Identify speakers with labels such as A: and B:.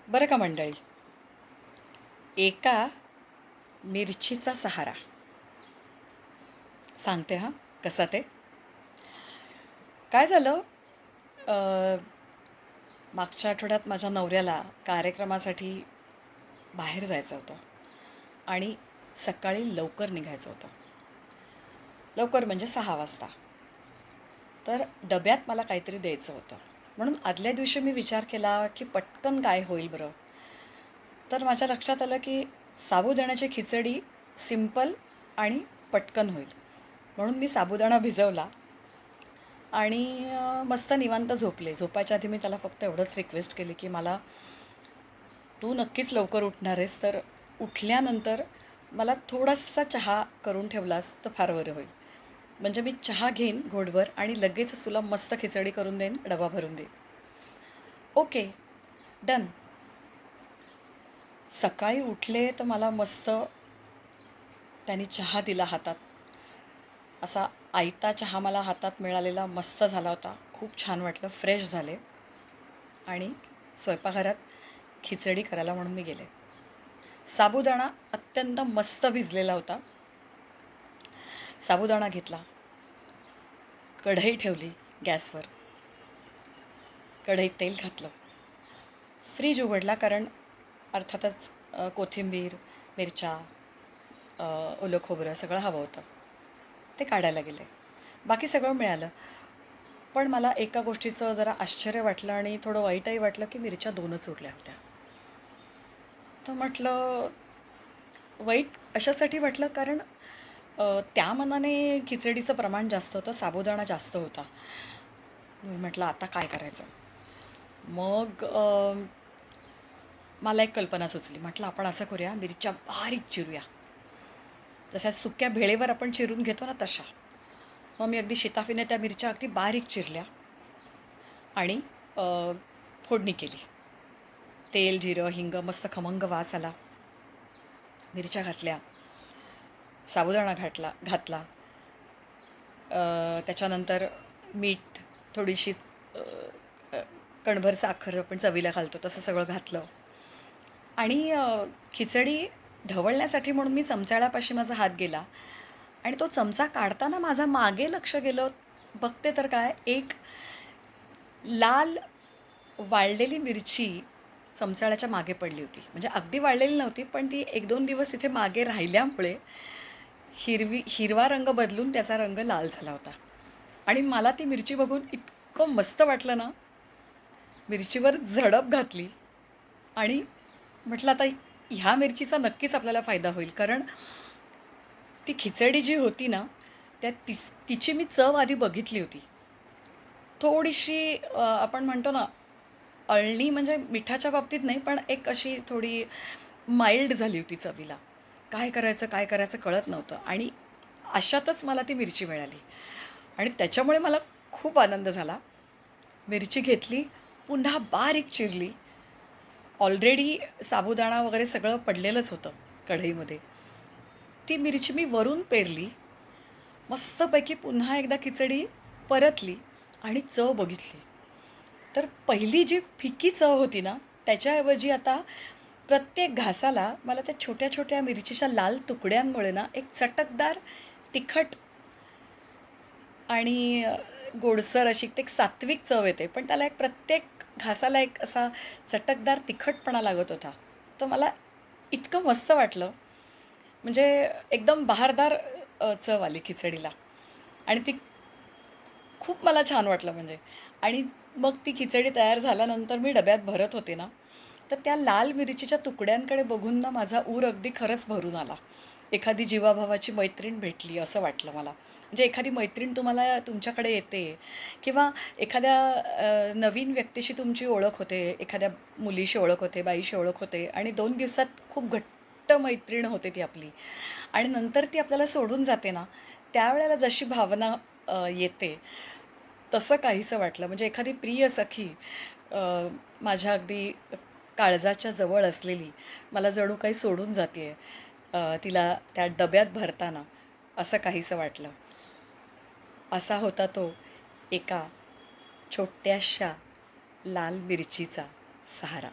A: बरं का मंडळी, एका मिरचीचा सहारा. सांगते हां, कसा ते. काय झालं, अ, मागच्या आठवड्यात माझ्या नवऱ्याला कार्यक्रमासाठी बाहेर जायचं होतं आणि सकाळी लवकर निघायचं होतं. लवकर म्हणजे 6 वाजता. तर डब्यात मला काहीतरी द्यायचं होतं. म्हणून आदल्या दिवशी मी विचार केला, की पटकन काय होईल बरं? तर माझ्या लक्षात आलं, की साबुदाण्याची खिचडी सिंपल आणि पटकन होईल. म्हणून मी साबुदाणा भिजवला आणि मस्त निवांत झोपले. झोपायच्या आधी मी त्याला फक्त एवढंच रिक्वेस्ट केली, की मला तू नक्कीच लवकर उठणार आहेस, तर उठल्यानंतर मला थोडासा चहा करून ठेवलास तर फार बरं होईल. म्हणजे मी चहा घेईन घोटभर आणि लगेचच तुला मस्त खिचडी करून देईन, डबा भरून देईन. Okay, done. सकाळी उठले तर मला मस्त त्याने चहा दिला हातात. असा आयता चहा मला हातात मिळालेला मस्त झाला होता. खूप छान वाटलं, फ्रेश झाले आणि स्वयंपाकघरात खिचडी करायला म्हणून मी गेले. साबुदाणा अत्यंत मस्त भिजलेला होता. साबुदाणा घेतला, कढई ठेवली गॅसवर, कढईत तेल घातलं, फ्रीज उघडला कारण अर्थातच कोथिंबीर, मिरच्या, ओलं खोबरं सगळं हवं होतं. ते काढायला गेले. बाकी सगळं मिळालं. पण मला एका गोष्टीचं जरा आश्चर्य वाटलं आणि थोडं वाईटही वाटलं, की मिरच्या 2च उरल्या होत्या. तर म्हटलं, वाईट अशासाठी वाटलं कारण त्या मानाने खिचडीचं प्रमाण जास्त होतं, साबुदाणा जास्त होता. मी म्हटलं आता काय करायचं? मग मला एक कल्पना सुचली. म्हटलं आपण असं करूया, मिरच्या बारीक चिरूया. जशा सुक्या भेळेवर आपण चिरून घेतो ना तशा. मग मी अगदी शिताफीने त्या मिरच्या अगदी बारीक चिरल्या आणि अ, फोडणी केली. तेल, जिरं, हिंग मस्त खमंग वास आला. मिरच्या घातल्या, साबुदाणा घातला. त्याच्यानंतर मीठ, थोडीशी अ, अ, कणभर साखर आपण चवीला घालतो तसं सगळं घातलं आणि खिचडी ढवळण्यासाठी म्हणून मी चमच्याळ्यापाशी माझा हात गेला आणि तो चमचा काढताना माझा मागे लक्ष गेलं. बघते तर काय, एक लाल वाळलेली मिरची चमचाळ्याच्या मागे पडली होती. म्हणजे अगदी वाळलेली नव्हती, पण ती 1-2 दिवस इथे मागे राहिल्यामुळे हिरवा रंग बदलून त्याचा रंग लाल झाला होता. आणि मला ती मिरची बघून इतकं मस्त वाटलं ना, मिरचीवर झडप घातली आणि म्हटलं आता ह्या मिरचीचा नक्कीच आपल्याला फायदा होईल. कारण ती खिचडी जी होती ना, तिची मी चव आधी बघितली होती. थोडीशी आपण म्हणतो ना, अळणी म्हणजे मिठाच्या बाबतीत नाही, पण एक अशी थोडी माइल्ड झाली होती चवीला. काय करायचं कळत नव्हतं आणि अशातच मला ती मिरची मिळाली आणि त्याच्यामुळे मला खूप आनंद झाला. मिरची घेतली, पुन्हा बारीक चिरली. ऑलरेडी साबुदाणा वगैरे सगळं पडलेलंच होतं कढईमध्ये. ती मिरची मी वरून पेरली. मस्तपैकी पुन्हा एकदा खिचडी परतली आणि चव बघितली. तर पहिली जी फिकी चव होती ना, त्याच्याऐवजी आता प्रत्येक घासाला मला त्या छोट्या-छोट्या मिरचीच्या लाल तुकड्यांमुळे ना, एक चटकदार, तिखट आणि गोडसर अशी ते एक सात्विक चव येते. पण त्याला एक प्रत्येक घासाला एक असा चटकदार तिखटपणा लागत होता. तर मला इतकं मस्त वाटलं. म्हणजे एकदम बहारदार चव आली खिचडीला आणि ती खूप मला छान वाटलं म्हणजे. आणि मग ती खिचडी तयार झाल्यानंतर मी डब्यात भरत होते ना, तर त्या लाल मिरचीच्या तुकड्यांकडे बघून ना माझा ऊर अगदी खरंच भरून आला. एखादी जीवाभावाची मैत्रीण भेटली असं वाटलं मला. म्हणजे एखादी मैत्रीण तुम्हाला तुमच्याकडे येते किंवा एखाद्या नवीन व्यक्तीशी तुमची ओळख होते, एखाद्या मुलीशी ओळख होते, बाईशी ओळख होते आणि 2 दिवसात खूप घट्ट मैत्रीण होते ती आपली आणि नंतर ती आपल्याला सोडून जाते ना, त्यावेळेला जशी भावना येते, तसं काहीसं वाटलं. म्हणजे एखादी प्रिय सखी अ, माझ्या अगदी काळजाच्या जवळ असलेली मला जणू काही सोडून जाते तिला त्या डब्यात भरताना, असं काहीसं वाटलं. असा होता तो एका छोट्याशा लाल मिरचीचा सहारा.